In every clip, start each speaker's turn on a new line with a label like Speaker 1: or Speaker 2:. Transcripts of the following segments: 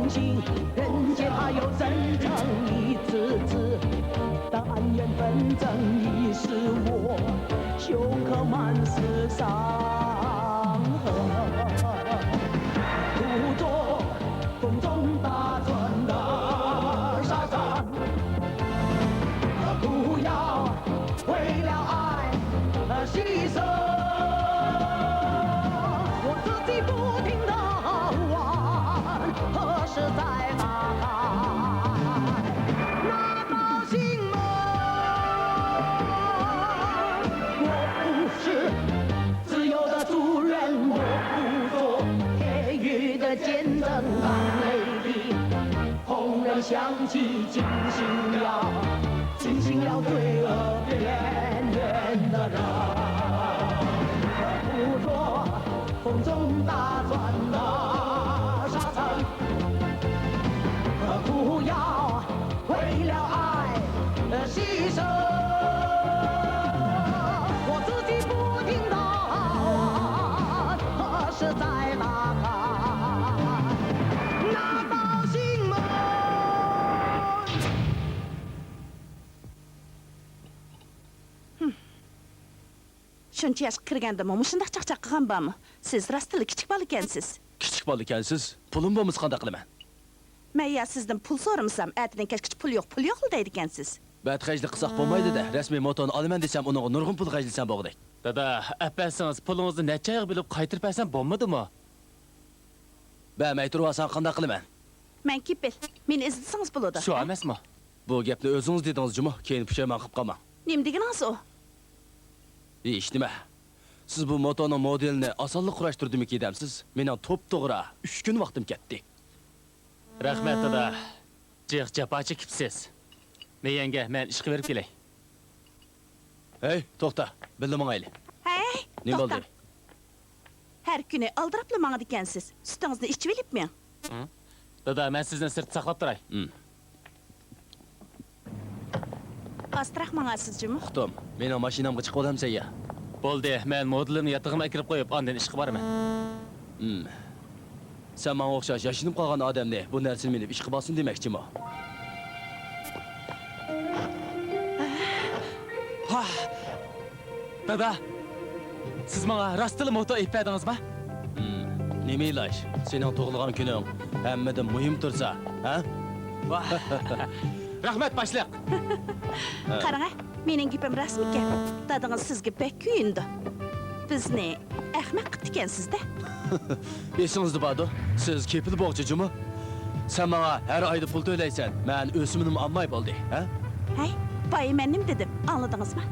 Speaker 1: 星星，人间还有真诚一次次，但恩怨纷争已使我胸口满是伤痕。途中风中打转的沙滩，不要为了爱牺牲。我自己不停地问，何时再打开那道心门？我不是自由的主人，我不做铁狱的见证。当泪滴轰然响起，惊醒了罪恶边缘的人。捕捉风中打转的沙尘，不要为了爱牺牲。我自己不停地问，何时再打开那道心门？
Speaker 2: Shuncha yosh kirganda mushundaq chaqchaq qilgan bormi? Siz rostili kichik bola ekansiz.
Speaker 3: Kichik bola ekansiz. Pulim bo'lmasa qanday qilaman?
Speaker 2: Men ya sizdan pul so'ramasam, atdan kechgacha pul yo'q deydi ekansiz.
Speaker 3: Badxajlik qilsaq bo'lmaydi-da. Rasmiy motoni olaman desam, unga nurg'un pul qajilsam bo'g'day.
Speaker 4: Dada, appasangiz pulingizni necha oy bilib qaytirib bersam bo'lmadimi?
Speaker 3: Ba'may turvasan qanday qilaman?
Speaker 2: Men kipil. Meni izlasangiz bo'ladi.
Speaker 4: Shu emasmi?
Speaker 3: Bu gapni o'zingiz dedingiz-jimi? Keyin pushaymon qilib qolmang.
Speaker 2: Nima deganingiz u?
Speaker 3: Ish nima? Siz bu motoning modelini osonlik qurashtirdimki demsiz? Mening to'p-to'g'ri 3 kun vaqtim ketdi.
Speaker 4: Rahmat dada. Jiq jafo chekibsiz. Meyanga men ishga berib kelay.
Speaker 3: Hey, to'xta. Bilmayli.
Speaker 2: Hey,
Speaker 3: nima bo'ldi?
Speaker 2: Har kuni aldirabla menga ekansiz. Sutingizni ichib olibmi?
Speaker 4: Dada, men sizni sirt saqlab turay.
Speaker 2: Astroq mengasizmi?
Speaker 3: Xutum, mening mashinamga chiqib olamsan ya.
Speaker 4: Bo'ldi, men modelimni yatag'imga kirib qo'yib, ondan ishga boraman.
Speaker 3: Sen menga o'xshash yashinib qolgan odamni bu narsani minib ishga bosin demoqchimi?
Speaker 4: Ha! Dada, siz menga rostili moto ipladingizmi?
Speaker 3: Nima ilash? Sening tug'ilgan kuning hammadan muhim tursa, ha?
Speaker 4: Rahmat boshliq.
Speaker 2: Qarang, mening gapim rasmi ekan. Dadingiz sizga bek kuyindi. Bizni ahmoq qilib ekansiz-da.
Speaker 3: Esingizda bordi? Siz kepil bo'g'chijimi? Sen menga har oyda pul to'laysan. Men o'simim olmay bo'ldi, ha?
Speaker 2: Hey, boy men nima dedim? Anladingizmi?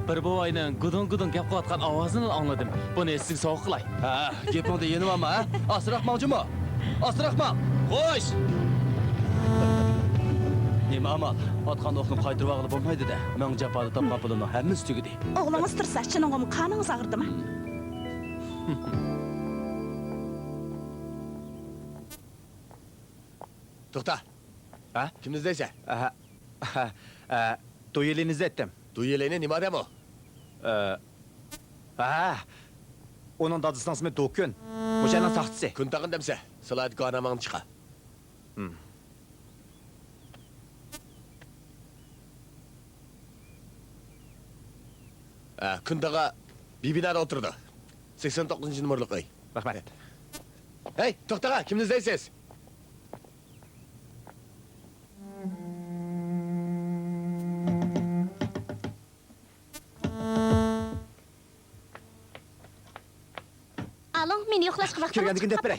Speaker 4: Bir boyning gudun gap qilayotgan ovozini angladim. Buni sizga sovg'a qilay.
Speaker 3: Ha, gapingda yenimmi, ha? Asraqmoqchimi? Asraqmoq. Xo'sh. Nima amal? Otgan o'qni qaytirib olib bo'lmaydi-da. Men jafoda topgan pulimni hammasi tugadi.
Speaker 2: O'g'lingiz tursa, chiningizmi qaningiz og'irdimi?
Speaker 5: To'xta.
Speaker 6: Ha?
Speaker 5: Kimni izlaysan?
Speaker 6: To'yelinizni aytdim.
Speaker 5: To'yelini nima odam u?
Speaker 6: Onun dadısının ismi Dokun. O'shaning saxtisi.
Speaker 5: Kun tag'in demsa, salat qonamang chiqa. Kundaga bibinada o'tirdi. 89-numurli qo'y.
Speaker 6: Rahmat.
Speaker 5: Hey, to'xtaga, kimni izlaysiz?
Speaker 7: Alon, meni yo'qlashga vaqtim
Speaker 6: Kirganligini deb beray.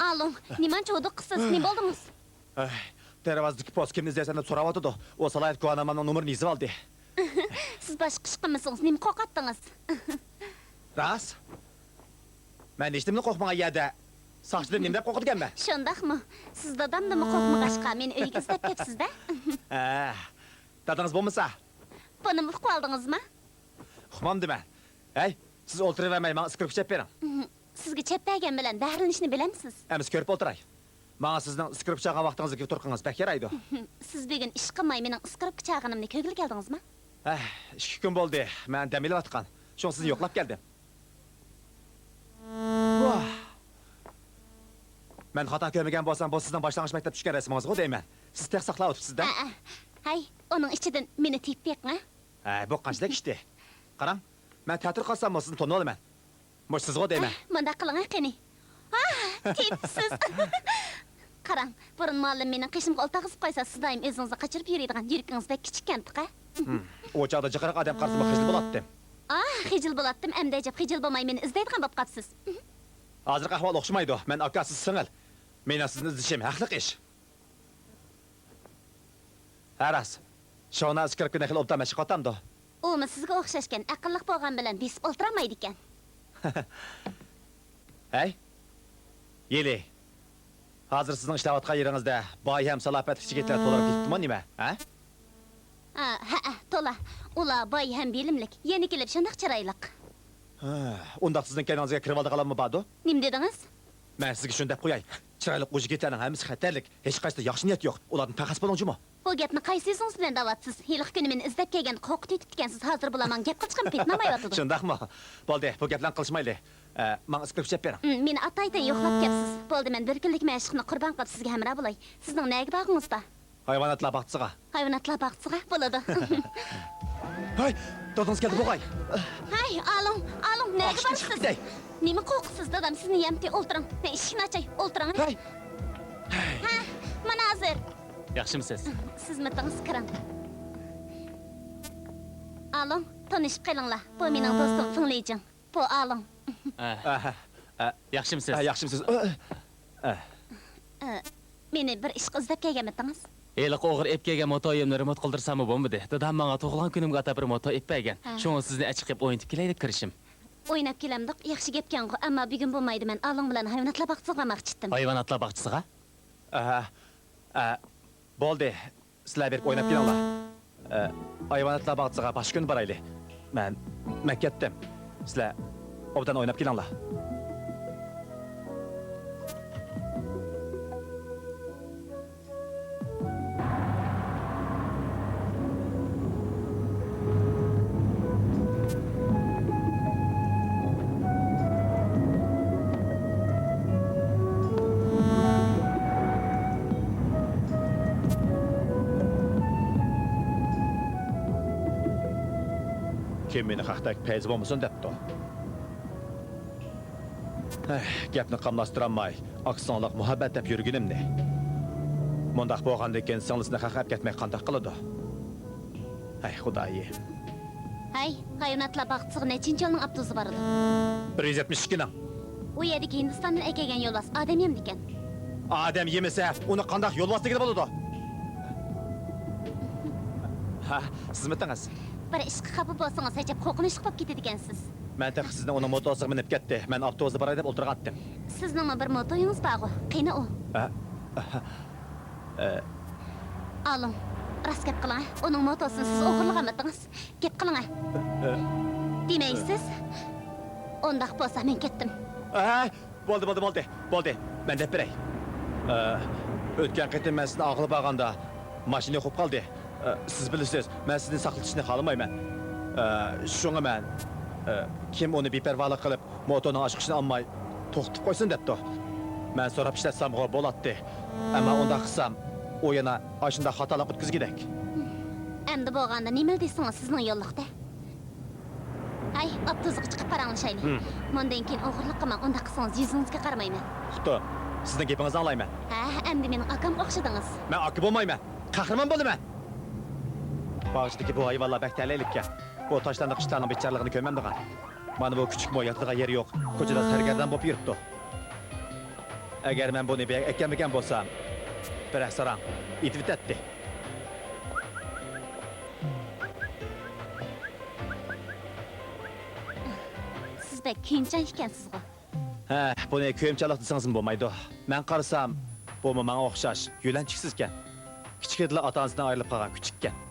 Speaker 7: Alon, nimancha o'diq qilsiz, nima bo'ldingiz?
Speaker 6: Teravazdagi post kimni izlaysan deb so'rayotdi. O salayat qo'anamanning numerini yozib oldi.
Speaker 7: Siz boshqa ish qilmasangiz, nima qo'rqatdingiz?
Speaker 6: Ras? Men eshitdimni qo'rqmagan yerda. Saqchilar nima deb qo'rqitganman?
Speaker 7: Shundaqmi? Siz dadamdimi qo'rqmag'ashqa meni uyga istab kelibsiz-da?
Speaker 6: Dadingiz bo'lmasa?
Speaker 7: Buni uqib oldingizmi?
Speaker 6: Uqmam dema. Hey, siz o'tiravermay, men isqirib chep bering.
Speaker 7: Sizga cheppagan bilan dahrinishni bilamsiz?
Speaker 6: Amiz ko'rib o'tiray. Menga sizning isqirib chaqan vaqtingizga kelib turganingiz pek yaraydi.
Speaker 7: Siz bugun ish qilmay mening isqirib chaqanimni ko'gil keldingizmi?
Speaker 6: 2 kun bo'ldi. Men dam olayotgan. Shuni sizni yo'qlab keldim. Men xato ko'rmagan bo'lsam, bu sizning boshlang'ich maktab tushgan rasmingiz-ku deyman. Siz tex saqlab o'tibsiz-da.
Speaker 7: Hay, onun ichidan meni tiyib beqing,
Speaker 6: Bu qanchalik ishdi? Qarang, men ta'til qilsam, sizni to'nib olaman. Mush sizga deyman.
Speaker 7: Manda qiling, qani. Tiyibsiz. Qarang, burun muallim mening qishimga oltag'izib qo'ysa, siz doim o'zingizni qochirib yuradigan yurkingiz bek kichikkan-tiqa.
Speaker 6: O chog'da jiqiriq odam qarsima xijil bo'latdim.
Speaker 7: Xijil bo'latdim, endi jab xijil bo'lmay meni izlaydigan bo'lib qapsiz.
Speaker 6: Hozir ahvol o'xshamaydi. Men akasiz singil. Meni sizni izlashim haqliq ish. Haras. Shona askar kuni xil obda mashq otamdi.
Speaker 7: Umi sizga o'xshashgan, aqlliq bo'lgan bilan besib o'ltiramaydi ekan.
Speaker 6: Hey. Yeli. Hozir sizning ishlayotgan yeringizda boy ham salofat kichiklar to'lib ketdimi nima?
Speaker 7: To'la. Ular boy ham bilimlik. Yeni kelib shundoq chiroyliq.
Speaker 6: Unda sizning kanalingizga kirib oldiganlarmi bordi?
Speaker 7: Nim dedingiz?
Speaker 6: Men sizga shunday qo'yay. Chiroyli o'zigitlarning hammasi xatarlik. Hech qaysi yaxshi niyat yo'q. Ularning taqas bo'lonjimi?
Speaker 7: Bu gapni qaysi o'zingiz bilan da'vatsiz? Hiliq kuni meni izlab kelgan qo'q tutib ekansiz. Hozir bularman gap qilishim petnamayotdi.
Speaker 6: Shundaqmi? Bo'ldi, bu gaplarni qilishmayli. Men iskripsiya bering.
Speaker 7: Meni ataydan yo'qlab kelsiz. Bo'ldi, men bir kunlik mashqni qurbon qilib sizga hamroh bo'lay. Sizning nega bag'ingizda?
Speaker 6: Hayvonotlar bog'chisiga.
Speaker 7: Hayvonotlar bog'chisiga bo'ladi.
Speaker 6: Hay, dadingiz keldi bo'g'ay.
Speaker 7: Hay, alon, nega borsiz? Nima qo'rqsiz, dadam sizni yamti o'ltiring. Men eshikni ochay, o'ltiring.
Speaker 6: Hay.
Speaker 7: Ha, mana hozir.
Speaker 4: Yaxshimisiz?
Speaker 7: Siz mitingiz kiring. Alon, tanishib qolinglar. Bu mening do'stim Finleyjin. Bu Alon.
Speaker 4: Yaxshimisiz?
Speaker 6: Yaxshimisiz.
Speaker 7: Meni bir ish qizlab kelganmidingiz?
Speaker 4: Eliq o'g'ir ep kelgan motoyimni remont qildirsam bo'lmadi. Dadam menga tug'ilgan kunimga atab bir moto ep bergan. Shuni sizni achib qilib o'ynab kelaylik kirishim.
Speaker 7: O'ynab kelamdiq, yaxshi gapkan-ku, ammo bugun bo'lmaydi. Men Alon bilan hayvonotlar bog'chisiga maqchitdim.
Speaker 4: Hayvonotlar bog'chisiga?
Speaker 6: Bo'ldi. Sizlar berib o'ynab kelinglar. Hayvonotlar bog'chisiga boshqa kun boraylik. Men ketdim. Sizlar obdan o'ynab kelinglar. Kim meni haqdagi payzi bo'lmasin debdi. Gapni qamlashtiramay, aksonliq muhabbat deb yurgunimni. Mundaq bo'lgandan keyin singlisini haqab ketmay qanday qiladi? Hay xudoyim.
Speaker 7: Hay, hayvonotlar bog'chisiga nechinchi yilning avtobusi bor edi?
Speaker 6: 172 ning.
Speaker 7: U yerdagi Hindistondan kelgan yo'lbars odam ham ekan.
Speaker 6: Odam yemasa, uni qanday yo'lbosligida bo'ladi? Siz mitingiz?
Speaker 7: Bir ishqi xafa bo'lsangiz, hechab qo'rqinchli bo'lib ketadi ekansiz.
Speaker 6: Men tax sizni uni motosiga minib ketdi. Men avtobusda boray deb o'tirgandim.
Speaker 7: Sizning bir motoyingiz bor-ku. Qani u? Alon, rost gap qiling. Uning motosini siz o'g'irlaganmidingiz? Gap qiling. Demaysiz? Undaq bo'lsa men ketdim.
Speaker 6: Bo'ldi. Men deb beray. O'tgan qitim men sizni og'ilib olganda mashina qo'yib qoldi. Siz bilasiz, men sizni saqlatishni xohlamayman. Shunga men kim uni beparvolik qilib, motorning ochiqishini olmay to'xtatib qo'ysin debdi. Men so'rab ishlatsam bo'ladi. Ammo unda qilsam, u yana ashunda xatolik o'tkazgidek.
Speaker 7: Endi bo'lganda nima deysiz sizning yo'lliqda? Ay, avtobusga chiqib paranglaşaylik. Bundan keyin o'g'irlik qilmang, unda qilsangiz yuzingizga qaramayman.
Speaker 6: Xuddi sizning gapingizni anglayman.
Speaker 7: Endi mening akam o'xshadingiz.
Speaker 6: Men aka bo'lmayman. Qahramon bo'laman. Bağışdaki bu hayvanlar bək tələylikə. Bu taşlarını qışlarının biçarlığını köyməm-diğən. Mana bu küçük moyatlığa yeri yox. Koçada sərgərdən bop yürübdü. Əgər mən bunu bir əkən bolsam, bir əxsaran, itvit etdi.
Speaker 7: Siz bək kuyumcan ekansiz o.
Speaker 6: Bunu kuyumçalıq desəngizm bolmaydı. Mən qarasam, bu mənə oxşaş, yülənçiksizkən. Kiçik edilə atanızdan ayrılıb qalğan küçükkən.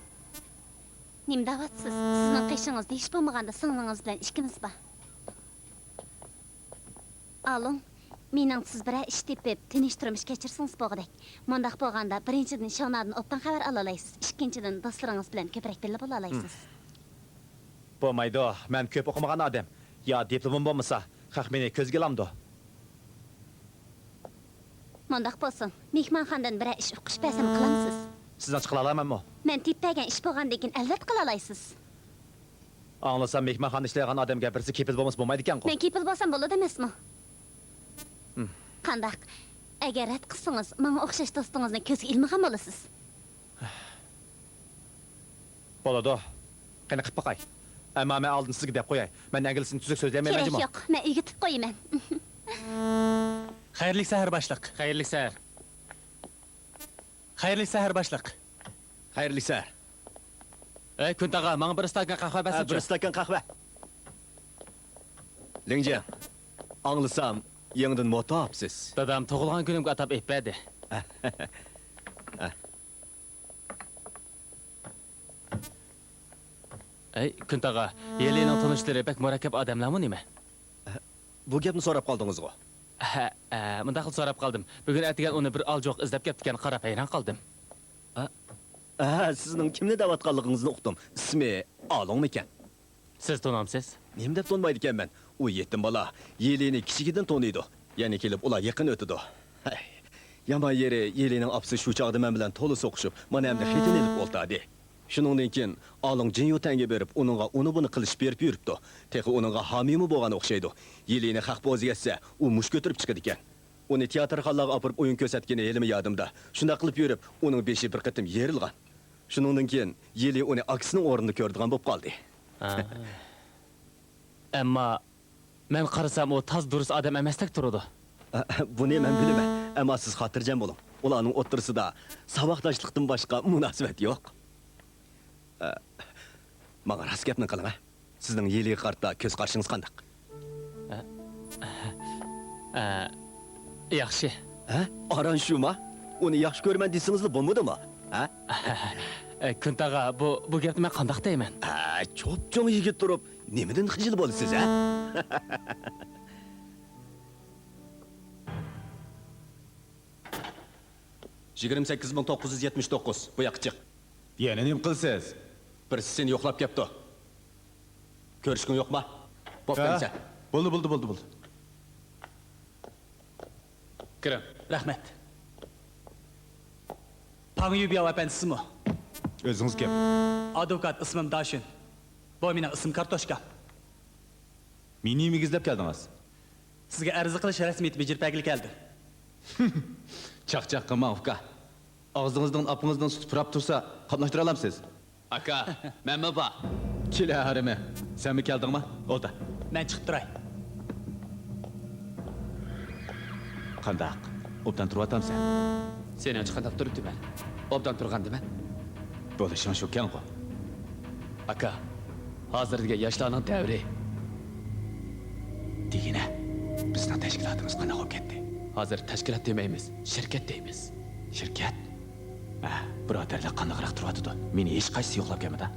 Speaker 7: Nim davatsiz, sizning qishingizda hech bo'lmaganda singlingiz bilan ishkimiz bor. Alon, mening siz bilan ish tepib, tinch turmush kechirsangiz bo'g'dak. Mundaq bo'lganda birinchidan Shonadan obdan xabar ola olasiz, ikkinchidan do'stlaringiz bilan ko'proq birga bo'la olasiz.
Speaker 6: Bo'lmaydi, men ko'p o'qimagan odam. Yo diplomim bo'lmasa, haq meni ko'zga olamdi.
Speaker 7: Mundaq bolsun. Mehmonxonadan biror ish uqish bəsəm qılamsız?
Speaker 6: Sizdan chiqila olamanmi?
Speaker 7: Men teppagan ish bo'lgandan keyin albatta qila olasiz.
Speaker 6: Anglasam mehmonxonada ishlaydigan odamga birisi kepil bo'lmasa bo'lmaydi ekan-ku.
Speaker 7: Men kepil bo'lsam bo'ladi emasmi? Qandaq? Agar rad qilsangiz, menga o'xshash do'stingizni ko'zga ilmagan bo'lasiz.
Speaker 6: Bo'ladi. Qani qilib boqay. Ammo men oldin sizga deb qo'yay. Men inglizini tuzuk so'zlayman
Speaker 7: Kerak
Speaker 6: jimo.
Speaker 7: yo'q. Men uyga tib qo'yaman.
Speaker 4: Xayrli sahar başliq. Xayrli sahar. Xayrli sahar başliq.
Speaker 5: Xayrli sahar.
Speaker 4: Ey Kuntaga, menga bir stakan qahva
Speaker 5: Bir
Speaker 4: basib.
Speaker 5: stakan qahva. Lingjian. Anglasam, yangidan moto olibsiz.
Speaker 4: Dadam tug'ilgan kunimga atab aytmadi. Ey Kuntaga, Yelening tanishlari bak murakkab odamlarmi nima?
Speaker 5: Bu gapni so'rab qoldingiz-ku.
Speaker 4: Munda qilib so'rab qoldim. Bugun atigan uni bir aljoq izlab ketgan qarab hayron qoldim.
Speaker 5: Sizning kimni da'vatganligingizni uqdim. Ismi Along ekan.
Speaker 4: Siz tanamsiz?
Speaker 5: Nima deb to'nmaydi ekanman? U yetim bola, Yelini kichigidan to'niydi. Ya'ni kelib ular yaqin o'tidi. Yomon yeri Yelining opsi shu chog'da men bilan to'la so'qishib, mana endi xetin elib o'ltadi. Shuningdan keyin Along Jinyotanga berib, uningga uni buni qilish berib yuribdi. Texi uningga homiymi bo'lgan o'xshaydi. Yelini haq bo'ziga esa, u mush ko'tarib chiqadi ekan. Uni teatrxonaga olib o'yin ko'rsatgani elimi yodimda. Shunda qilib yurib, uning beshi bir qitim yerilgan. Shuningdan keyin Yeli uni aksining o'rnida ko'rdigan bo'lib qoldi.
Speaker 4: Ammo men qarasam u taz durust odam emasdek turadi.
Speaker 5: Buni men bilaman, ammo siz xotirjam bo'ling. Ularning o'ttirisida saboqdoshlikdan boshqa munosabat yo'q. Menga rost gapni qiling. Sizning Yeliga qarta ko'z qarshingiz qanday?
Speaker 4: Yaxshi.
Speaker 5: Aran shuma? Uni yaxshi ko'rman desingizmi bo'lmadimi?
Speaker 4: Kuntaga, bu gapni men qanday deyman?
Speaker 5: Cho'p-cho'ng yigit turib, nimadan xijil bo'lasiz, ha? 28979 bu yoqqa chiq.
Speaker 6: Yana nima qilsiz?
Speaker 5: Birisi seni yo'qlab kelibdi. Ko'rishing yo'qmi? Bo'pti.
Speaker 6: Bo'ldi.
Speaker 4: Kirim.
Speaker 8: Rahmat. Panyubiya efendisimi?
Speaker 6: O'zingiz kim?
Speaker 8: Advokat ismim Dashin. Bu mening ism kartoshka.
Speaker 6: Meni nimaga izlab keldingiz?
Speaker 8: Sizga arz qilish rasmiyat bejirpagil keldi.
Speaker 6: Chaqchaq qilma, uka. Og'zingizdan apingizdan sut purab tursa, qatnashtira olamsiz.
Speaker 3: Aka, menmi bor?
Speaker 6: Kela harimi. Senmi keldingmi? O'ta.
Speaker 8: Men chiqib turay.
Speaker 6: Qandaq? Obdan turyotamsan.
Speaker 3: Seni chiqandaq turibdiman. Obdan turgandimi?
Speaker 6: Bo'lishing shu ekan-ku.
Speaker 3: Aka, hozirgi yoshlarning davri.
Speaker 6: Degina, bizning tashkilotimiz qanday bo'lib ketdi?
Speaker 3: Hozir tashkilot demaymiz, shirkat deymiz.
Speaker 6: Shirkat? Birodarlar qanaqroq turyapti? Meni hech qaysi yo'qlab kelmadi.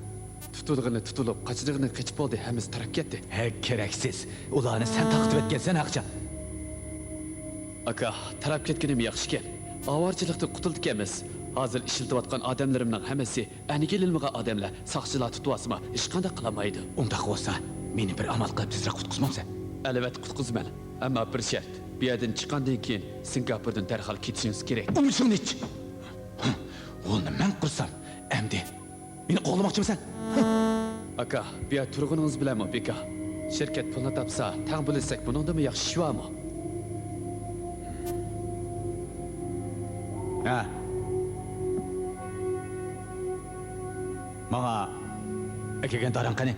Speaker 3: Tutulg'ini tutulib, qochdig'ini qochib bo'ldi, hammasi tarab ketdi.
Speaker 6: Keraksiz. Ularni sen taqdim etgansan, Aqcha.
Speaker 3: Aka, tarab ketganim yaxshi-ki. Avorchilikdan qutuldik-emiz. Hozir ishiltayotgan odamlarimning hammasi aniga ilmiga odamlar, saqchilar tutyapsizmi? Hech qanday qilmaydi.
Speaker 6: Undaq bo'lsa, meni bir amal qilib tezroq qutqizmamsan.
Speaker 3: Albatta qutqizman. Ammo bir shart. Bu yerdan chiqqandan keyin Singapurdan darhol ketishingiz kerak.
Speaker 6: Umishingni ich. Uni men qursam, endi meni qo'llamoqchimisan?
Speaker 3: Aka, bu yer turg'uningiz bilanmi, beka? Shirkat pulni topsa, taq bo'lsak, buningdami yaxshi shuvami?
Speaker 6: Menga akagan daran qani?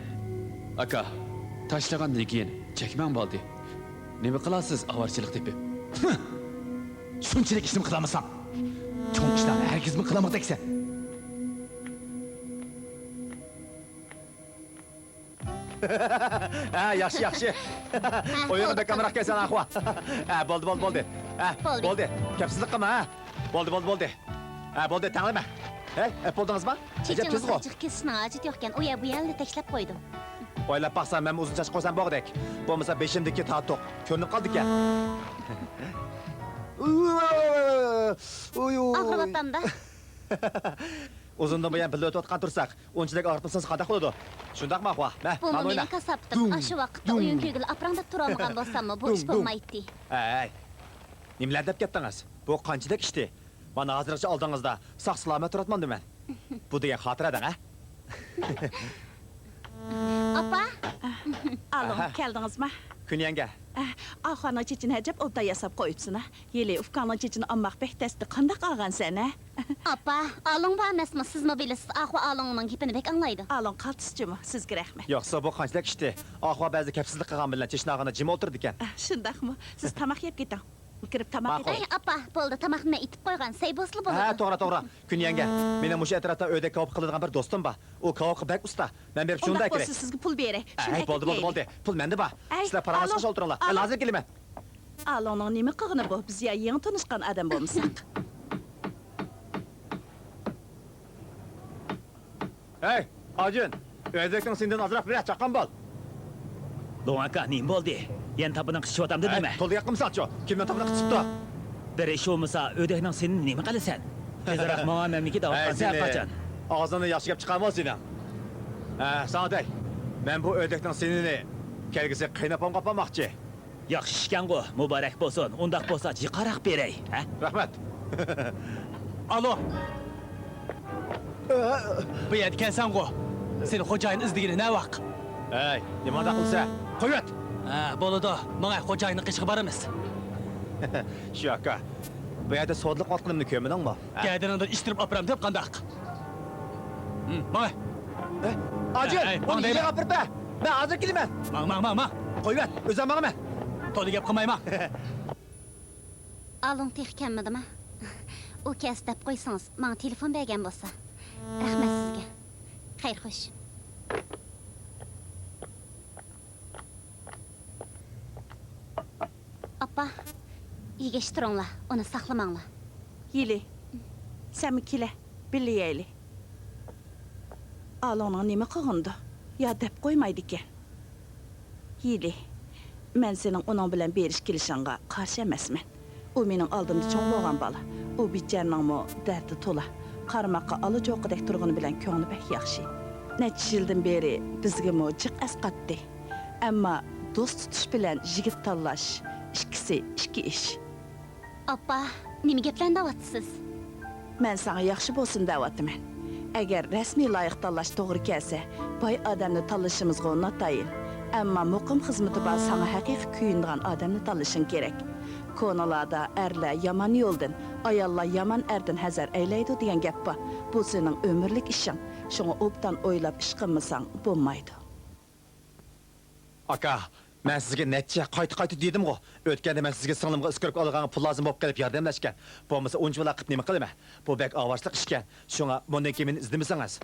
Speaker 3: Aka, tashlagandan keyin chakman bo'ldi. Nima qilasiz avorchilik deb?
Speaker 6: Shunchalik ishni qilamasam, cho'ng ishlarni hargizmi qilamoqdaksan? Yaxshi. O'yinda kamera kelsan ahva. Bo'ldi. Bo'ldi. Kapsizlik qilma, ha. Bo'ldi. Bo'ldi, tanlama. Bo'ldingizmi?
Speaker 7: Chechimiz ochiq kesishning hojati yo'q ekan. U yer bu yerni tashlab qo'ydim.
Speaker 6: O'ylab baqsam, men uzun soch qo'ysam bog'dek. Bo'lmasa beshimdagi to'q ko'rinib qoldi ekan.
Speaker 7: Og'ribyapman-da.
Speaker 6: Uzundan buyon birga o'tayotgan tursak, unchalik og'ritmasiz qanday bo'ladi? Shundaqmi ahva?
Speaker 7: Bu mening kasabdim. Shu vaqtda o'yin ko'gil aprangda tura olmagan bo'lsammi, bu ish bo'lmaydi.
Speaker 6: Nimalar deb ketdingiz? bu qanchalik ishdi? Mana hozircha oldingizda sog'-salomat turibman. Bu degan xotiradan, ha?
Speaker 7: Opa,
Speaker 2: Alın,
Speaker 6: Aha.
Speaker 2: keldingizmi?
Speaker 6: Kun yanga.
Speaker 2: Ahvanın çeçini həcəb obda yasab qoyubsun, ha? Yeli, ufkanın çeçini almaq bək təsdi. Qandaq ağan sən, ha?
Speaker 7: opa, alın var emasmi? Siz mi bilasiz? Ahva alınның gapini bek anglaydi.
Speaker 2: Alın, qaltısçımı? Sizga rahmat.
Speaker 6: Yo'qsa bu qanchalik ishdi? Ahva ba'zi kapsizlik qilgan bilan cheshnog'ini jim o'tirdi ekan.
Speaker 2: Shundaqmi? Siz tamaq yeb keting. Kirib tamaq
Speaker 6: Ma'qul.
Speaker 2: yeting.
Speaker 7: Ay, opa, bo'ldi, tamoqni itib qo'ygan, say bosli bo'ladi.
Speaker 6: Ha, to'g'ri. Kun yanga. Mening mushu atrofda o'yda kavob qiladigan bir do'stim bor. U kavob bak usta. Men berib shunday
Speaker 2: Undaq
Speaker 6: kerak.
Speaker 2: bo'lsa sizga pul beray.
Speaker 6: Ay, bo'ldi. Pul menda bor.
Speaker 2: Ay,
Speaker 6: Sizlar parangizni
Speaker 2: alo,
Speaker 6: o'ltiringlar.
Speaker 2: alo.
Speaker 6: Hozir kelaman.
Speaker 2: Alonning nima qilg'ini bu? Biz ya yangi tanishgan odam bo'lmasak.
Speaker 6: Hey, Ajin. O'ydakning sendan ozroq bir chaqan bo'l.
Speaker 9: Lo'ng aka, nim bo'ldi? Yan tapidan qishyaptamdi nima?
Speaker 6: To'ldi yaqimsanchi? Kimdan topini qisibdi?
Speaker 9: Bir ish bo'lmasa, o'dakning seni nima qilasan? Tezroq menga mamniki davlatdan qachon?
Speaker 6: Og'zini yaxshi gap chiqarmas seni. Sa'day. Men bu o'ydakning senini kelgisi qiynapam qapamoqchi.
Speaker 9: Yaxshi ishkan-ku, muborak bo'lsin. Undaq bo'lsa, jiqaroq beray, ha?
Speaker 6: Rahmat.
Speaker 8: Alo. Bu yerda ekansan-ku. Seni xo'jayin izdigini ne vaq?
Speaker 6: Hey, nimada qilsa? Qo'yat.
Speaker 8: Ha, bo'ladi. Menga xo'jayinni qishga boramiz.
Speaker 6: Shu aka. Bu yerda sodliq otqinimni ko'midingmi?
Speaker 8: Gaydanidan ishtirib operam deb qandaq. Menga.
Speaker 6: Ajin,
Speaker 8: Hey,
Speaker 6: uni
Speaker 8: qanday
Speaker 6: yerga gapirma. Men hozir kelaman.
Speaker 8: Mang.
Speaker 6: Qo'yat, o'zim boraman.
Speaker 8: To'li gap qilmayman.
Speaker 7: Alın texkanmidimi? U kas deb qo'ysangiz, menga telefon bergan bo'lsa. Rahmat sizga. Xayr xo'sh. Opa, yig'ishtiringlar, uni saqlamanglar.
Speaker 2: Yeli. Sen kile. Birli yeyli. Alonning nima qilg'indi? Ya deb qo'ymaydi ekan. Yeli. Men sening uning bilan berish kelishingga qarshi emasman. U mening oldimda cho'ng bo'lgan bola. U bichanningmi dardi to'la. Qarmoqqa olajoqidek turg'ini bilan ko'ngli bek yaxshi. Necha yildan beri bizga jiq asqatdi. Ammo do'st tutish bilan yigit tanlash ikkisi ikki ish.
Speaker 7: Opa, nima gaplarni deyapsiz?
Speaker 2: Men sana yaxshi bo'lsin deyapman. Agar rasmiy loyiq tanlash to'g'ri kelsa, boy odamni tanlashimizga o'rnatayin. Ammo muqim xizmati bor sana haqiqiy kuyinadigan odamni tanlashing kerak. Konalarda erlar yomon yo'ldan, ayollar yomon erdan hazar aylaydi degan gap bor. Bu sening umrlik ishing. Shuni obdan o'ylab ish qilmasang bo'lmaydi.
Speaker 6: Aka, men sizga necha qayta dedim-ku. O'tganda men sizga singlimga iskirib olgan pul lozim bo'lib kelib yordamlashgan. Bo'lmasa unchalar qilib nima qilaman? Bu bek avashliq ishkan. Shunga bundan keyin meni izlamasangiz.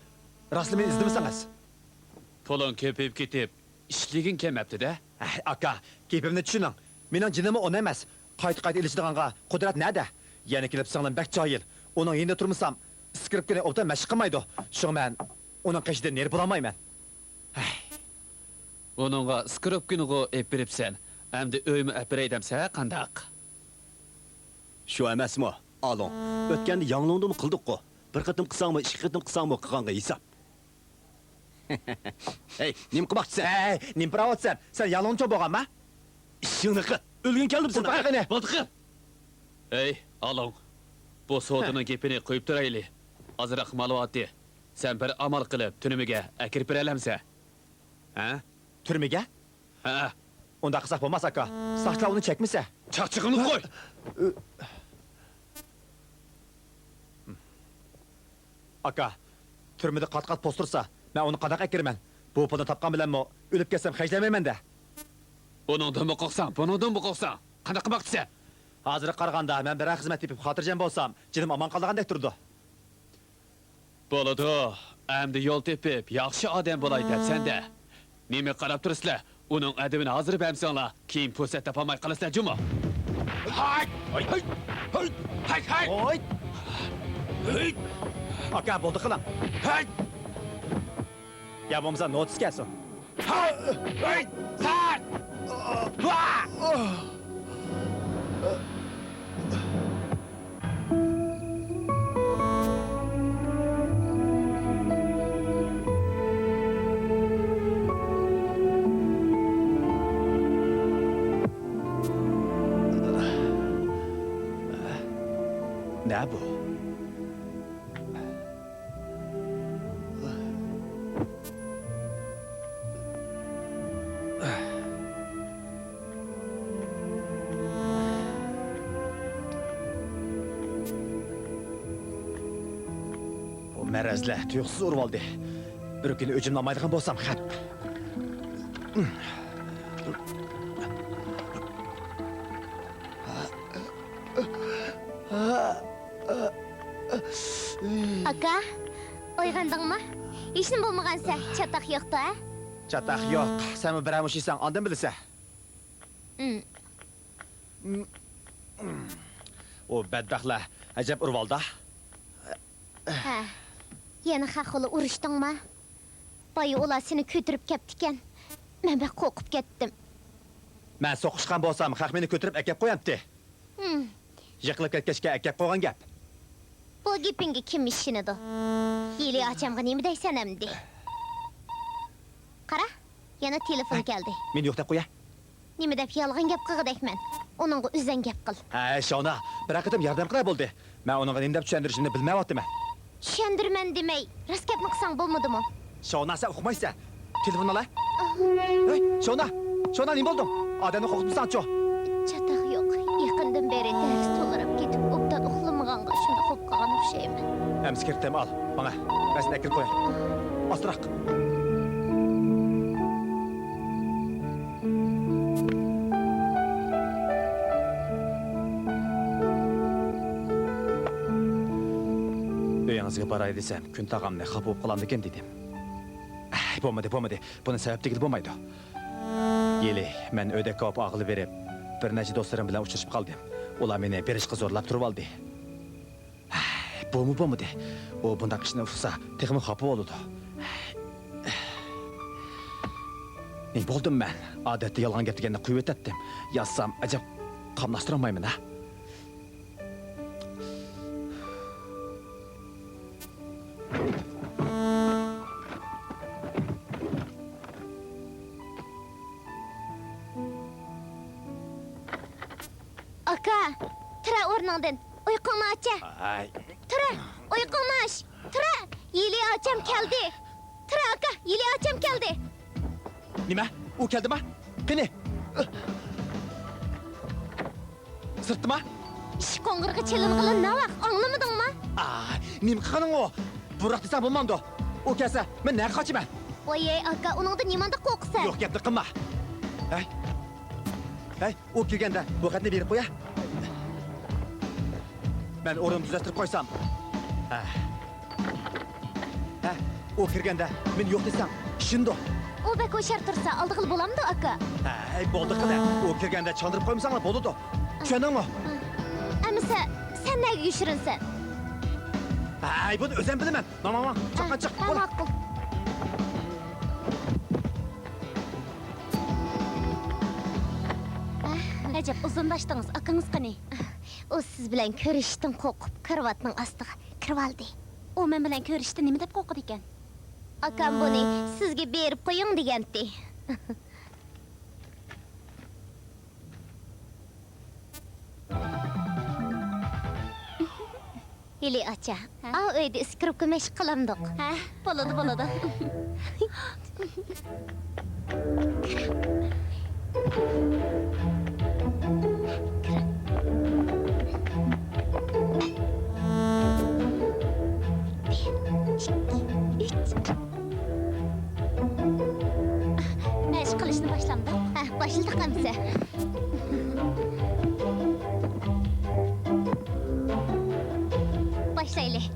Speaker 6: Rostli meni izlamasangiz.
Speaker 3: Pulun ko'payib ketib, ishliging kelmabdi-da.
Speaker 6: Aka, gapimni tushuning. Mening jinim ona emas. Qayta ilishdiganga qudrat nada? Yana kelib singlim bek joyil. Uning yenda turmasam, iskiribgina obdan mashq qilmaydi. Shunga men uning qishidan neri bo'lmayman.
Speaker 3: Onunğa skripkinigo ep beripsen. Endi öymü əpirey demsə qandaq.
Speaker 5: Shu emasmi? Alon. O'tganda yanglongdimi qildik-ku. Bir qitim qilsangmi, ikki qitim qilsangmi qilganga hisob. Hey, nim qilmoqchisan?
Speaker 6: Hey, nim pravotsan? Sen yaloncho bo'lganmi?
Speaker 5: Ishingni qil. O'lgin keldim sen.
Speaker 6: Qani?
Speaker 3: Bo'ldi qil. Ey, alon. Bu so'tining gepini qo'yib turayli. Azroq ma'lumotni. Sen bir amal qilib tunimiga akirib beralamsa. Ha?
Speaker 6: Turmaga?
Speaker 3: Ha.
Speaker 6: Unda qilsak bo'lmas aka. Saqla uni chekmisa.
Speaker 3: Chaqchig'ini qo'y.
Speaker 6: Aka, turmada qat-qat postursa, men uni qadaq akirman. Bu pulni topgan bilanmi, o'lib ketsam hajlamayman-da.
Speaker 3: Buningdan mı qo'rqsan, buningdan mı qo'rqsan? Qanday qilmoqchisan?
Speaker 6: Hozir qaraganda men bir xizmat tepib xotirjam bo'lsam, jinim omon qolgandek turdi.
Speaker 3: Bo'ladi. Endi yo'l tepib, yaxshi odam bo'lay debsan-da. Nima qarab turasizlar? Uning adabini hozir bamsanglar, keyin fursat topolmay qolasizlar, juma. Hay!
Speaker 6: Oy! Aka, bo'ldi qiling.
Speaker 3: Hay!
Speaker 6: Ya bo'lmasa notis kelsin.
Speaker 3: Hay! Sar!
Speaker 6: Ne bu? O merezle tuyuksuz urvaldı. Bir gün öcümle amaydıgan bolsam hep.
Speaker 7: Aka, oygandыңмы? Ешін болмағанса, чатақ yoqtu, ha?
Speaker 6: Çatak yok. Sen mi biramış insan andın bilirse? O bedbaxtlar acab urvalda.
Speaker 7: Ha. Yana haqılı uruşdыңмы? Bayı ola seni kötürüp keptiken. Ben bek qoqып kettim.
Speaker 6: Ben soquşkan bolsam, haq meni kötürüp ekep koyantı. Yıqılıp ketkeşke ekep koygan gap.
Speaker 7: Bu gepinge kim işinidu? Yeli açamga nemi deysen emdi? Qara, yana telefon geldi.
Speaker 6: Men yo'q deb qo'ya.
Speaker 7: Nemi dep yalğan gep qıgıdekmen. Onunla üzen gep qıl.
Speaker 6: Ha, şona, bir aqıdım yardım qilay bo'ldi. Men onunga nima deb tushuntirishimni bilmayaptiman.
Speaker 7: Şendirmen demey, rast gep mıqsan bolmadı mı?
Speaker 6: Şona, sen uqmaysan. Telefon ala. Hey, Şona nima bo'ldi? Odamni qo'rqitibsan-chu.
Speaker 7: Çataq yok. Yaqindan beri ders to'g'rab ketib, obdan uxlamaganga shunda xo'p qolgan o'xshayman.
Speaker 6: Hem skirtdim al, bana. Ben seni ekir koyayım. Astırak. Öyanızga baray desem, gün tağam ne xap olup qalandı ekan dedim. Bo'lmadi. Bunun sebep değil bo'lmaydi. Yeli, men ödek kap ağılı verip, bir neçe dostlarım bilan uçuşup kaldım. Ular meni berishga zorlab turib oldi. Bo'lmadi. O bundaq ishni ufsa, texmi xafa bo'ladi. Ne bo'ldim men? Odatda yolg'on gap deganni quyib o'tdim. Yazsam, ajab qamlashtirolmayman, ha?
Speaker 7: Aka, tıra o'rningdan. Uyqungni acha.
Speaker 6: Ay,
Speaker 7: Tıra, uyqungni ach. Tıra, yeli acham keldi. Tıra aka, yeli acham keldi.
Speaker 6: nima? U keldimi? Qani? Sirtdimi?
Speaker 7: Ish qo'ng'irg'i chilinqili navaq, anglamadingmi?
Speaker 6: Ay, nima qilganing o? Buraq desam bo'lmamdi. U kelsa, men nari qochaman.
Speaker 7: Voy aka, uningda nimanda qo'rqsan?
Speaker 6: Yo'q, gapni qilma. Hey, u kelganda bu xatni berib qo'ya. Ben o'rnimni tuzashtirib qo'ysam. U kirganda men yo'q desam, shindo.
Speaker 7: U bek o'shar tursa, oldiqil bo'lamdi aka?
Speaker 6: Hey, bo'ldi qada. U kirganda chandırib qo'ymsanglar bo'ldi. Tushundingmi?
Speaker 7: Amisa, sen nega yushirinsan?
Speaker 6: Hey, buni o'zim bilaman. Mama, chiqqan chiq.
Speaker 7: Ma'qul. Ajab, uzunlashdingiz, akangiz qani? O siz bilan ko'rishdan qo'rqib, karvatning ostiga kirib oldi. U men bilan ko'rishda nima deb qo'rqadi ekan? Akam buni sizga berib qo'ying degandi. Ili acha, a uyda skripka mashq qilamdiq. Ha, bo'ladi. Mashq qilishni boshlamdi. Ha, boshladik hamsa. Boshlaylik.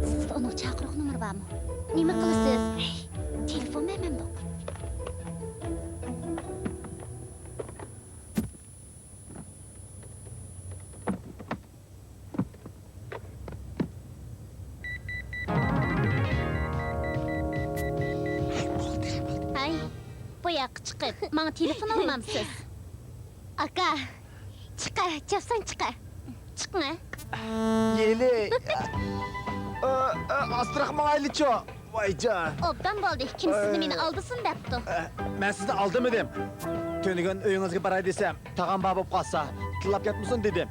Speaker 7: Sizda onun chaqiruq nomeri bormi? Nima qilasiz? Telefon men bu. bu yoqqa chiqib, menga telefon olmamsiz. Aka, chiqa, chapsan chiqa. Chiqma.
Speaker 6: Yeli. Astrahman aylıço. Vay can.
Speaker 7: Obdan bo'ldi. Kim sizni meni aldıсын depti.
Speaker 6: Ben sizni aldım dedim. Tönügün öyünüzge baray desem, tağam bağ болып қалса, tillap ketmişsin dedim.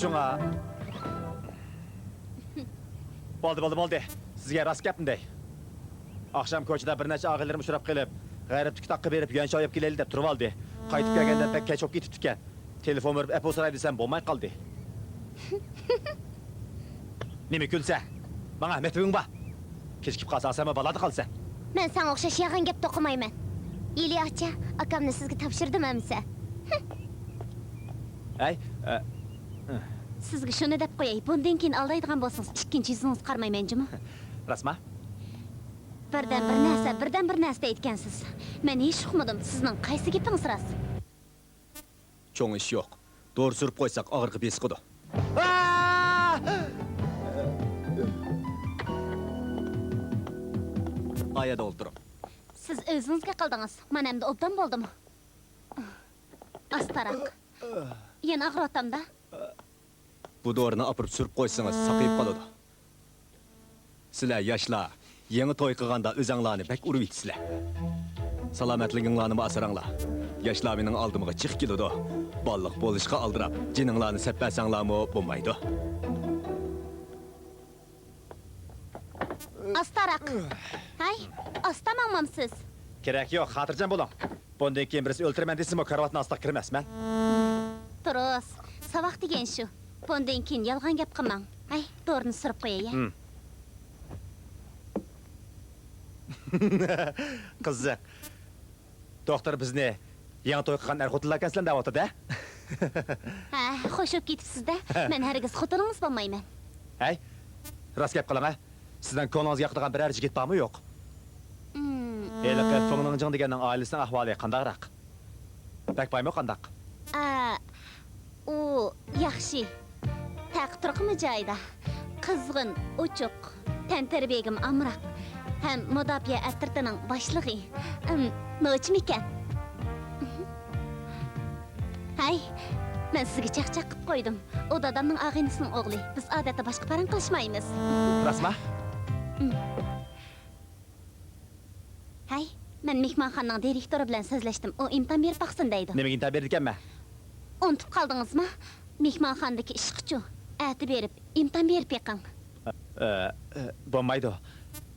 Speaker 6: Şuna... Boldi. Sizge rast gapim dey. Akşam koçida bir neçe ağılarım uçurap kelip, gayriptiki taqqı berip, yön şayıp keleli dep turub aldı. Qaytip kelgende pek keç op ketiptiken. Telefon verip ep osaray desem bolmay kaldı. Nemi külse? Bana metibin ba? Keşkip kalsa asama baladı kalsa.
Speaker 7: Men sana o'xshash yag'in gap to'qimayman. Yeli acha, akamni sizga topshirdim amsa.
Speaker 6: Ay,
Speaker 7: Sizga shuni deb qo'yay. Bundan keyin aldaydigan bo'lsangiz, ikkinchi yuzingiz qarmayman, jimi?
Speaker 6: Rasma?
Speaker 7: birdan bir narsa aytgansiz. Men hech uqmadim. Sizning qaysi gapingiz rost?
Speaker 5: Çoğun iş yok. Doğru sürüp koysak ağırgı bes kudu. Ayada oldurum.
Speaker 7: Siz o'zingizga qildingiz. Men endi obdan bo'ldimi? Astaroq. Yana ag'rotamda.
Speaker 5: Bu doğrunu apırıp sürüp koysanız sakayıp kalıdı. Sizler yaşlar, yeni toy kılganda özanglarını pek urup içsizler. Salametliğinlarını asıranglar. Yaşlar benim aldımıga çık gidiyordu. Ballık bolışka aldırap, cininglarını seppersanglar mı bulmaydı.
Speaker 7: Astaroq. Hay, astamamamsiz.
Speaker 6: Gerek yok, hatırcan bulun. Bundan keyin birisi öldürmen desin o karavatın asla kirmesmen.
Speaker 7: Durus. Sabah degan shu. Bundan keyin yolg'on gap qilmang. Hay, to'g'rini surib qo'yay.
Speaker 6: Kızık. Doktor bizni yangi to'y qilgan er-xotinlar ekansilar deyapti da.
Speaker 7: Ha, xush o'p ketibsiz-da. Men hargiz xotiningiz bo'lmayman.
Speaker 6: Hey, rast gap qiling ha. Sizdan ko'nglingiz yoqadigan biror yigit bormi yo'q? Eliqib Fengningjing deganning oilasining ahvoli qandaqroq? Bak baymi qandaq?
Speaker 7: U yaxshi. Taqtirqimi joyida. Qizg'in, uchuq, tantirbegim amroq. Ham mudofiya atritining boshlig'i. Nochim ekan. Hay, men sizga chaqchaq qilib qo'ydim. U dadamning og'inisining o'g'li. Biz odatda boshqa paran qilishmaymiz.
Speaker 6: Rasma?
Speaker 7: Hay, men mehmonxonaning direktori bilan so'zlashdim. U imkon berib baqsin deydi.
Speaker 6: Nimaga imkon berdi ekanman?
Speaker 7: Unutib qoldingizmi? Mehmonxonadagi ishqchi. Ati berib, imkon berib yiqing.
Speaker 6: Bo'lmaydi.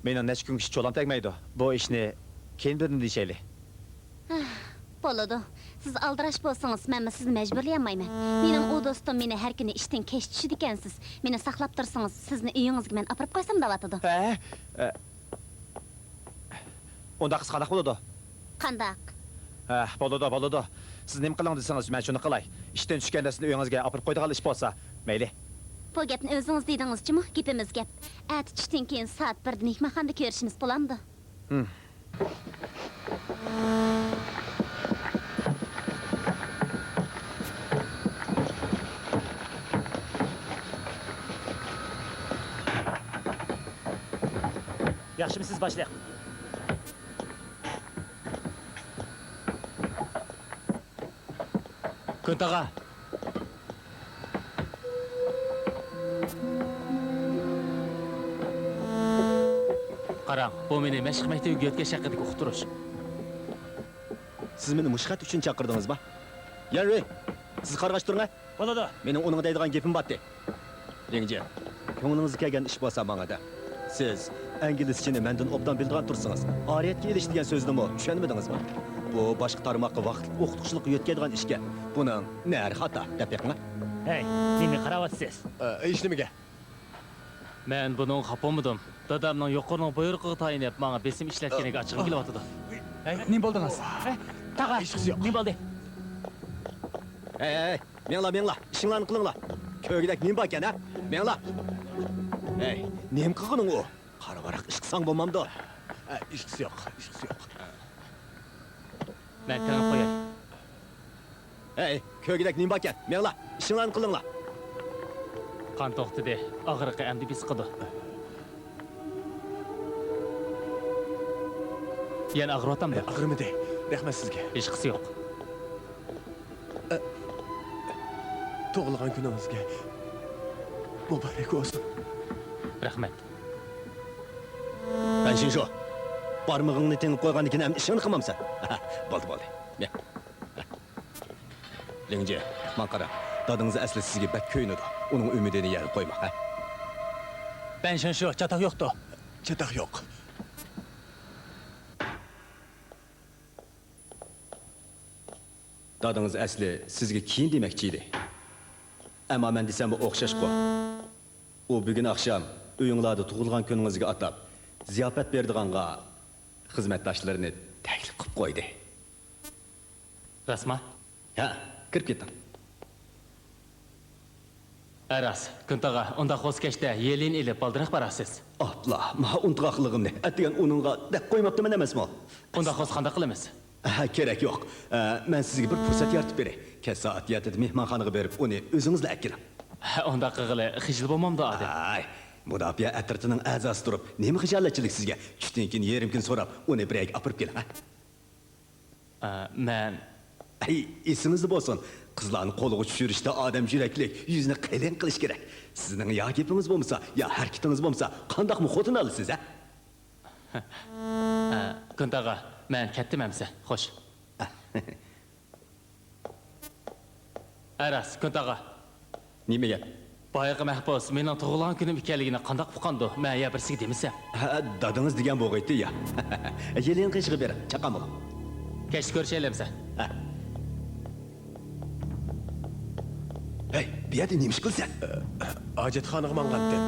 Speaker 6: Mening necha kun ish cho'lan tegmaydi. Bu ishni keyin birni deyishayli.
Speaker 7: Bo'ladi. Siz aldirash bo'lsangiz, men sizni majburlayolmayman. Mening u do'stim meni har kuni ishdan kech tushidi ekansiz. Meni saqlab tursangiz, sizni uyingizga men olib qo'ysam deyotdi.
Speaker 6: Unda qiz qanday bo'ladi?
Speaker 7: Qandaq?
Speaker 6: Bo'ladi. Siz nima qiling desangiz, men shuni qilay. Ishdan tushganda sizni uyingizga olib qo'ydigan ish bo'lsa, mayli.
Speaker 7: Bu gapni o'zingiz dedingizmi? Gapimiz gap. Ati tushdan keyin soat 1da mehmonxonada ko'rishimiz bo'lamdi.
Speaker 9: Yaxshimisiz boshliq?
Speaker 4: Kuntaga. Qarang, bu meni mashq maktabiga o'tgan haqidagi uqtirish.
Speaker 5: Siz meni mushqat uchun chaqirdingizmi? Yanri, siz qarg'ash turing.
Speaker 9: Bo'ladi.
Speaker 5: Mening uning deydigan gapim bor de. Yengji, ko'nglingizga kelgan ish bo'lsa mangada. Siz inglizchani mendan obdan bildigan tursangiz, oriyatga elish degan so'zni tushunmadingizmi? Bu boshqa tarmoqqa vaqt o'qituvchilik yetkazadigan ishga. Buning nari xato deb yiqinglar.
Speaker 9: Hey, nima qarayapsiz?
Speaker 6: Ish nimaga?
Speaker 4: Men buning xapomidim. Dadamning yuqorining buyrug'iga tayinib, menga besim ishlatganiga achchig'im kelyapti.
Speaker 8: Hey, nima bo'ldingiz?
Speaker 9: Taqa, nima bo'ldi?
Speaker 5: Hey, mengla, ishinglarni qilinglar. Ko'gidek nima bor ekan, ha? Mengla. Hey, nima qilganing u? Qaravaraq ish qilsang bo'lmamdi.
Speaker 6: İşkisi yok.
Speaker 4: Men tanib qo'yay.
Speaker 5: Hey, ko'gidek nima bor ekan? Mengla, ishinglarni qilinglar.
Speaker 4: Qon to'xtadi. Og'riqqa endi bis qildi. Yana ag'riyotamda.
Speaker 6: Ag'rimidi. Rahmat sizga.
Speaker 4: Hech qisi yo'q.
Speaker 6: Tug'ilgan kuningizga muborak bo'lsin.
Speaker 4: Rahmat.
Speaker 5: Anshin shu. Barmog'ingni tengib qo'ygandan keyin ham ishingni qilmamsan. Bo'ldi. Men. Lingji, men qara. Dadingiz asli sizga bak ko'ynidi. Uning umidini yerga qo'yma, ha?
Speaker 9: Ben shu, chatoq yo'qdi.
Speaker 6: Chatoq yo'q.
Speaker 5: Dadingiz asli sizga keyin demoqchi edi. Ammo men desam bu o'xshashqo. U bugun akşam uyinglarda tug'ilgan kuningizga atab ziyofat berdiganga xizmatdoshlarini taklif qilib qo'ydi.
Speaker 4: Rasma?
Speaker 5: Ha, kirib ketdim.
Speaker 4: Aras, Kuntaga, unda xo'skashda yelin ilib baldiraq barasiz.
Speaker 5: Abla, ma unutqaqligimni atgan uningga deb qo'ymabdiman emasmi?
Speaker 4: Unda xo's qanday qilamiz?
Speaker 5: Ha, kerak yo'q. Men sizga bir fursat yaratib beray. Kech soat yatida mehmonxonaga berib, uni o'zingizla akiring.
Speaker 4: Unda qig'ili xijil bo'lmamdi odam.
Speaker 5: Ay, mudofaa atritining a'zosi turib, nima xijolatchilik sizga? Tushdan keyin yarim kun so'rab, uni birga olib keling, ha?
Speaker 4: Men
Speaker 5: Ay, esingizda bo'lsin. Qizlarni qo'liga tushirishda odam yuraklik, yuzni qalin qilish kerak. Sizning yo gapingiz bo'lmasa, yo harakatingiz bo'lmasa, qandoqmi xotin olasiz, ha?
Speaker 4: Kuntaga, men ketdim amsa. Xo'sh. Aras, Kuntaga.
Speaker 5: Nima gap?
Speaker 4: Boyaga mahbus mening tug'ilgan kunim ekanligini qandoq uqandi? Men ya birsiga demisam.
Speaker 5: Ha, dadingiz degan bo'g'aydi ya. Yelin qishig'i ber, chaqam bo'l.
Speaker 4: Kech ko'rishaylamsa.
Speaker 5: Hey, bu yerda nima ish qilsan?
Speaker 6: Hojatxonaga mangandim.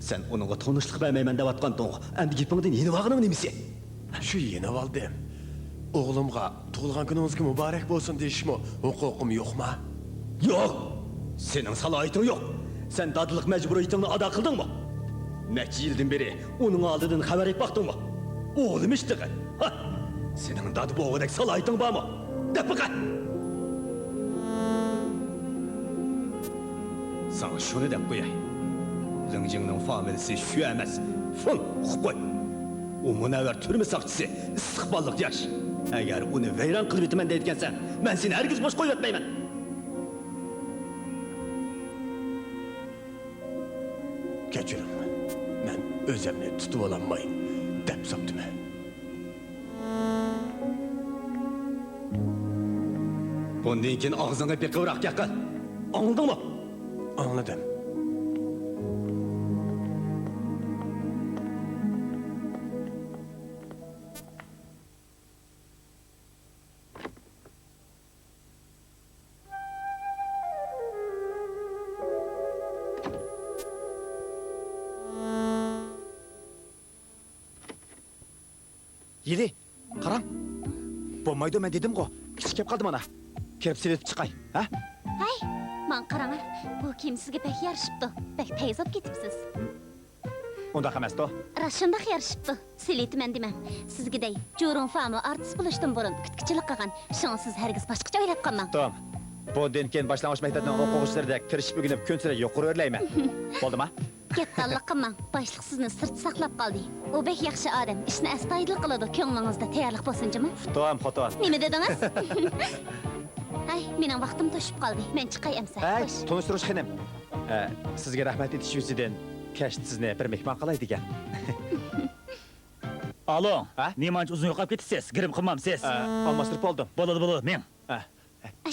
Speaker 5: Sen uningga tanishlik bermayman deb atqanding. Endi gapingdan yeni vaqning nimasi?
Speaker 6: Shu yenib oldim. O'g'limga tug'ilgan kuningizga muborak bo'lsin deyishmi? Huquqim yo'qmi?
Speaker 5: Yo'q. Sening salohiyating yo'q. Sen dadillik majburiyatingni ado qildingmi? Necha yildan beri uning oldidan xabar etmoqdingmi? O'g'lim ishtig'i. Ha! Sening dadi bo'g'idek salohiyating bormi? Deb baqa. Sana shuni deb qo'yay. Lingjingning familiyasi shu emas. Fun, qo'y. U munavvar turma saqchisi, istiqbolliq yosh. Agar uni vayron qilib o'taman deyotgansan, men seni hargiz bosh qo'yib o'tmayman.
Speaker 6: Kechirim. Men o'zimni tutib ololmay deb sopdim.
Speaker 5: Bundan keyin og'zingga beqivroq gapqil. Anladingmi?
Speaker 6: Anladım.
Speaker 10: Yeli, qarang. Bo'lmaydi men dedim-ku. Kichik kelib qoldim ana. Kirib siletib chiqay, ha?
Speaker 7: Hay, men qarang. Bu kiyim sizga pek yarashibdi. Pek tezab ketibsiz.
Speaker 10: Undaq emas-da.
Speaker 7: Rashundaq yarashibdi. Siletiman demam. Sizgiday jo'ron fami artist bo'lishdan burun kutkichilik qilgan. Shunga siz hargiz boshqacha o'ylab qolmang.
Speaker 10: Tom. Bundan keyin boshlang'ich maktabning o'quvchilaridek tirishib o'rganib ko'nchilik yo'qirib o'rlayman. Bo'ldimi?
Speaker 7: Gapdallik qilmang. Boshliq sizni sirt saqlab qoldi. U bek yaxshi odam. Ishni astoydil qiladi. Ko'nglingizda tayyorlik bo'lsinchimi?
Speaker 10: Tom, xotin.
Speaker 7: Nima dedingiz? Ay, mening vaqtim to'shib qoldi. Men chiqay amsa.
Speaker 10: Hey, tonishtirish xinim. Sizga rahmat etish yuzidan kash sizni bir mehmon qilay degan.
Speaker 9: Alo,
Speaker 10: Ha?
Speaker 9: nemanch uzun yo'qolib ketasiz? Girim qilmamsiz.
Speaker 10: Almashtirib oldim.
Speaker 9: Bo'ladi, men.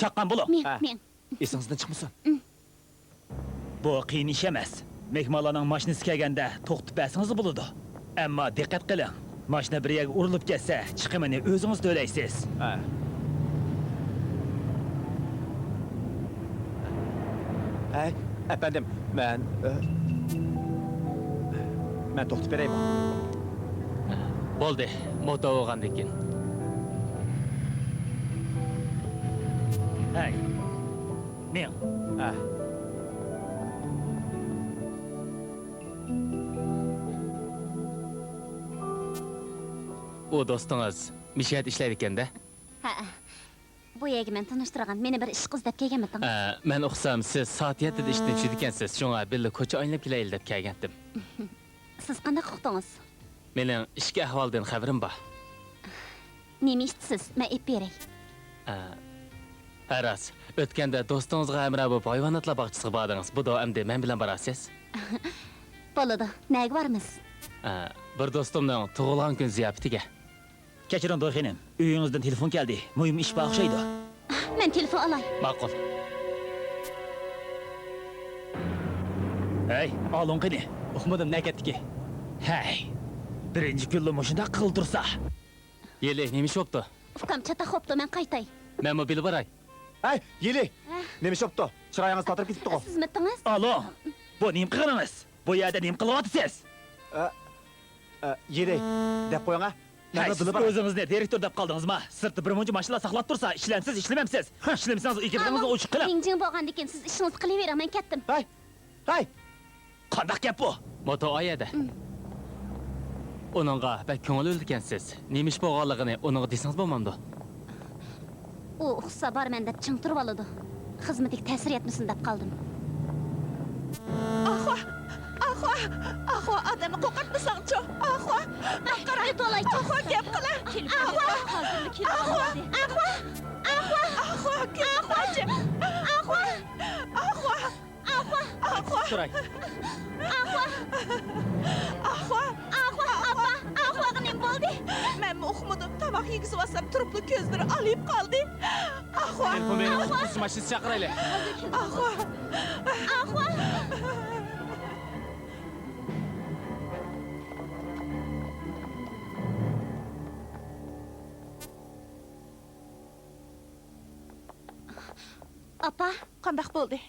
Speaker 9: Chaqqan bo'ling.
Speaker 7: Men.
Speaker 10: Esingizdan chiqmasin.
Speaker 9: Bu qiyin ish emas. Mehmonlarning mashinasi kelganda to'xtatib bersangiz bo'ladi. Ammo diqqat qiling. Mashina bir yerga urilib ketsa, chiqimini o'zingiz to'laysiz.
Speaker 10: Hey, efendim, ben to'xtatib beraymi?
Speaker 4: Bo'ldi, moto o'g'andan keyin.
Speaker 9: Hey. Men.
Speaker 4: U do'stingiz mishat ishlaydi ekanda.
Speaker 7: Ha. Bu yerga men tanishtirgan meni bir ish qiz deb kelganmidim.
Speaker 4: Men o'xsam siz soat 7da ishdan tushdi ekansiz. Shunga birga ko'cha o'ynab kelaylik deb kelgandim.
Speaker 7: Siz qanday qo'rqdingiz?
Speaker 4: Mening ishga ahvoldan xabarim bor.
Speaker 7: Nima istisiz? Men ep beray.
Speaker 4: Aras, o'tganda do'stingizga hamroh bo'lib hayvonotlar bog'chisiga bordingiz. Bu da endi men bilan borasiz.
Speaker 7: Bo'ladi. Nega bormiz?
Speaker 4: Bir do'stimning tug'ilgan kun ziyofatiga.
Speaker 9: Kechiring do'xinim, uyingizdan telefon keldi. Muhim ish bor o'xshaydi.
Speaker 7: Men telefon olay.
Speaker 4: Ma'qul.
Speaker 9: Hey, olun qani.
Speaker 8: Uqmadim, ne ketdiki?
Speaker 9: Hey. Birinchi kunla mushunda qildirsa.
Speaker 4: Yeli, nima ish bo'pti?
Speaker 7: Ukam chata xo'pti, men qaytay.
Speaker 4: Men mobil boray.
Speaker 6: Hey, Yeli. Nima ish bo'pti? Chiroyingiz totirib ketibdi-ku.
Speaker 7: Sizmitdingiz?
Speaker 9: Olun. Bu nima qilganingiz? Bu yerda nima qilyapsiz?
Speaker 6: Yeli, deb qo'ying-a.
Speaker 9: Hey, siz o'zingizni direktor deb qoldingizmi? Sirtda bir muncha mashinalar saqlab tursa, ishlamsiz, ishlamamsiz. Ishlamsangiz, ikkilaringizni o'chiq qiling.
Speaker 7: Ringjing bo'lgandan keyin siz ishingizni qilavering, men ketdim.
Speaker 6: Hey.
Speaker 9: Qanday gap bu?
Speaker 4: Moto oyada. Onunğa bək ko'ngil o'lgansiz. Nima ish bo'lganligini uningga desangiz bo'lmamdi?
Speaker 7: U uqsa borman deb ching turib oladi. Xizmatiga ta'sir etmasin deb qoldim.
Speaker 2: Ahva, adamı qo'rqitmasangchi. Ahva,
Speaker 7: Qarang, to'laychi.
Speaker 2: ahva, gap qila.
Speaker 7: Ahva,
Speaker 4: Turay.
Speaker 7: nima bo'ldi?
Speaker 2: Men uxmadim, tomoq yegizib olsam turibli ko'zlari olib qoldi. Ahva,
Speaker 4: Telefonni o'z mashinasi chaqiraylik.
Speaker 2: ahva.
Speaker 7: Apa,
Speaker 2: Qandaq bo'ldi?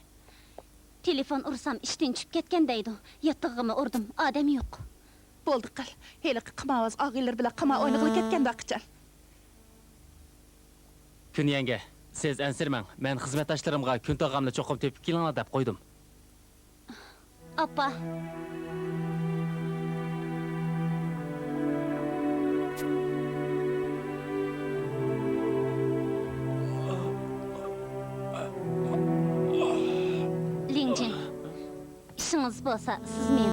Speaker 7: telefon ursam ishdan tushib ketgan deydi. Yattig'imni urdim, odam yo'q.
Speaker 2: Bo'ldi qil. Heli qimavaz og'aylar bilan qima o'ynag'ili ketganda qichal.
Speaker 4: Kun yanga, siz ansirmang. Men xizmatdoshlarimga kun tog'amni cho'qib tepib kelinglar deb qo'ydim.
Speaker 7: Apa, Lingjin, ishingiz bo'lsa, siz men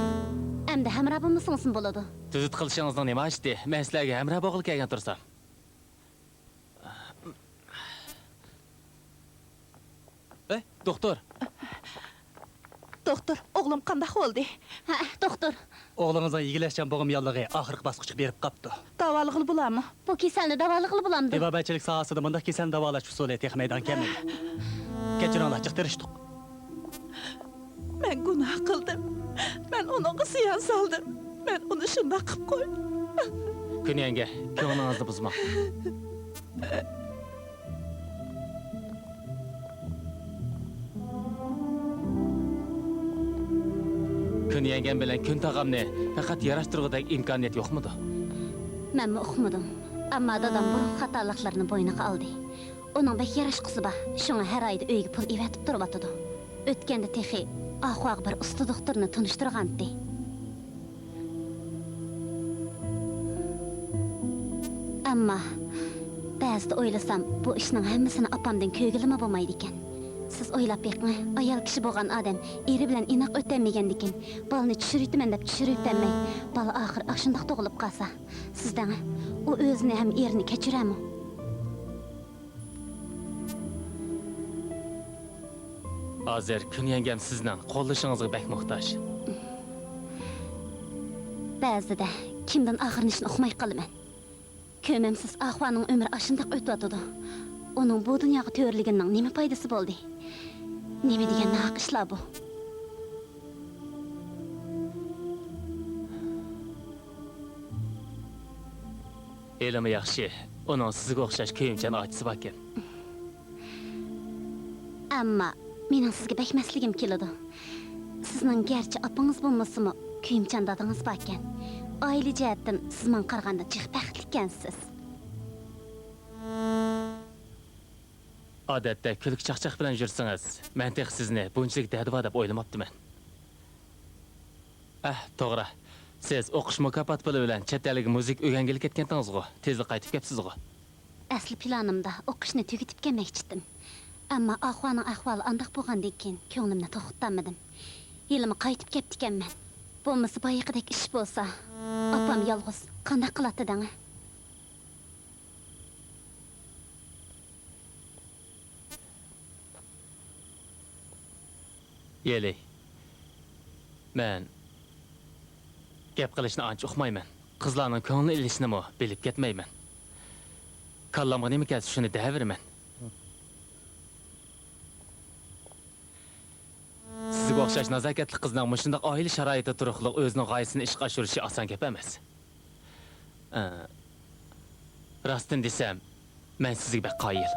Speaker 7: endi hamrohimisiz bo'ladi.
Speaker 4: Tuzut qilishingizning nima ishdi? Men sizlarga hamroh bo'g'il kelgan tursam. Doktor.
Speaker 2: Doktor, o'g'lim qandaq bo'ldi?
Speaker 7: Ha, doktor,
Speaker 8: Oğlunuzun ilgileşen boğum yallığı ahırq basqıçı berip qaptı.
Speaker 2: Davolig'il bo'ladimi?
Speaker 7: bu kasalni davolig'ili bo'lamdi.
Speaker 8: Tevabatchilik sohasida bunday kesal davolash usuli tex maydon kelmadi. Kechiringlar, jiqtirishdik.
Speaker 2: Men gunoh qildim. Men uningga ziyon soldim. Men uni shunday qilib qo'ydim.
Speaker 4: Kun yanga, ko'nglingizni buzmang. Kun yangam bilan kun tog'amni faqat yarashtirg'idek imkoniyat yo'qmidi?
Speaker 7: Men uqmadim. Ammo dadam burun xatoliklarni bo'yniga oldi. Uning bek yarashqisi bor. Shunga har oyda uyga pul evatib turibdi. O'tganda texi Ahvoq bir usta doktorni tunishtirgandi. Ammo ba'zida o'ylasam, bu ishning hammasini opamdan ko'ngilimi bo'lmaydi ekan. Siz o'ylab beqing, ayol kishi bo'lgan odam eri bilan inoq o'tamagan ekan. Balni tushiritaman deb tushirtamay, bal oxir shundoq tug'ilib qolsa, sizdan u o'zini ham erini kechirami?
Speaker 4: Hozir kun yangam sizdan qo'llashingizga bak muhtoj.
Speaker 7: Ba'zida kimdan og'rinishni uqmay qolaman. Ko'mamsiz Ahvoning umri ashundoq o'tadi. Uning bu dunyoga to'rligining nima foydasi bo'ldi? Nima degan naqishlar bu?
Speaker 4: Elimi yaxshi. Uning sizga o'xshash kuyimchan ochisi bor ekan.
Speaker 7: Ammo mening sizga bakmasligim keladi. Sizning garchi opangiz bo'lmasa-mu, kuyimchan dadingiz bor ekan. Oila jihatdan siz men qaraganda jiq baxtli ekansiz.
Speaker 4: Odatda kulk chaqchaq bilan yursangiz, men tex sizni bunchalik dadva deb o'ylamabdiman. To'g'ri. Siz o'qish mukofot puli bilan chet elga muzik o'rgangili ketgandingiz-ku. Tezda qaytib kelibsiz-ku.
Speaker 7: Asli planimda o'qishni tugatib kelmoqchi edim. Ammo Ahvoning ahvoli andoq bo'lgandan keyin ko'nglimni to'xtatmadim. Yilimi qaytib kelib ekanman. Bo'lmasa boyaqidek ish bo'lsa, opam yolg'iz qanday qiladi-dang?
Speaker 4: Yeli. Men gap qilishni ancha uqmayman. Qizlarning ko'ngli ilishnimi bilib ketmayman. Kallamga nima kelsa shuni deyaveraman. Sizga o'xshash nazokatli qizning mushundoq oila sharoitida turuqliq o'zining g'oyasini ishga oshirishi oson gap emas. Rostini desam, men sizga bek qoyil.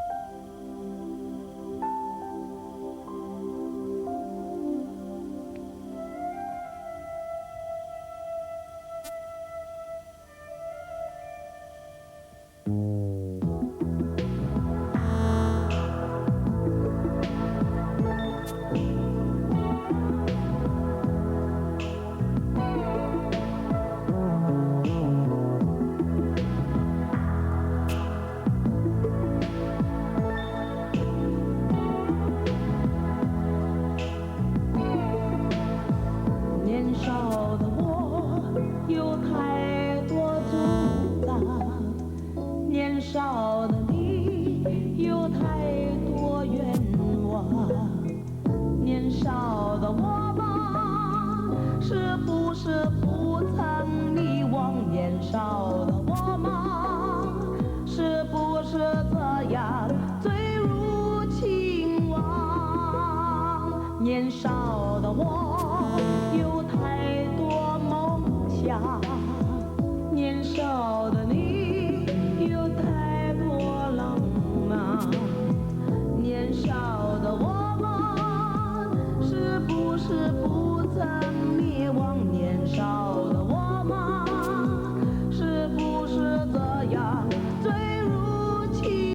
Speaker 1: 年少的我有太多梦想，年少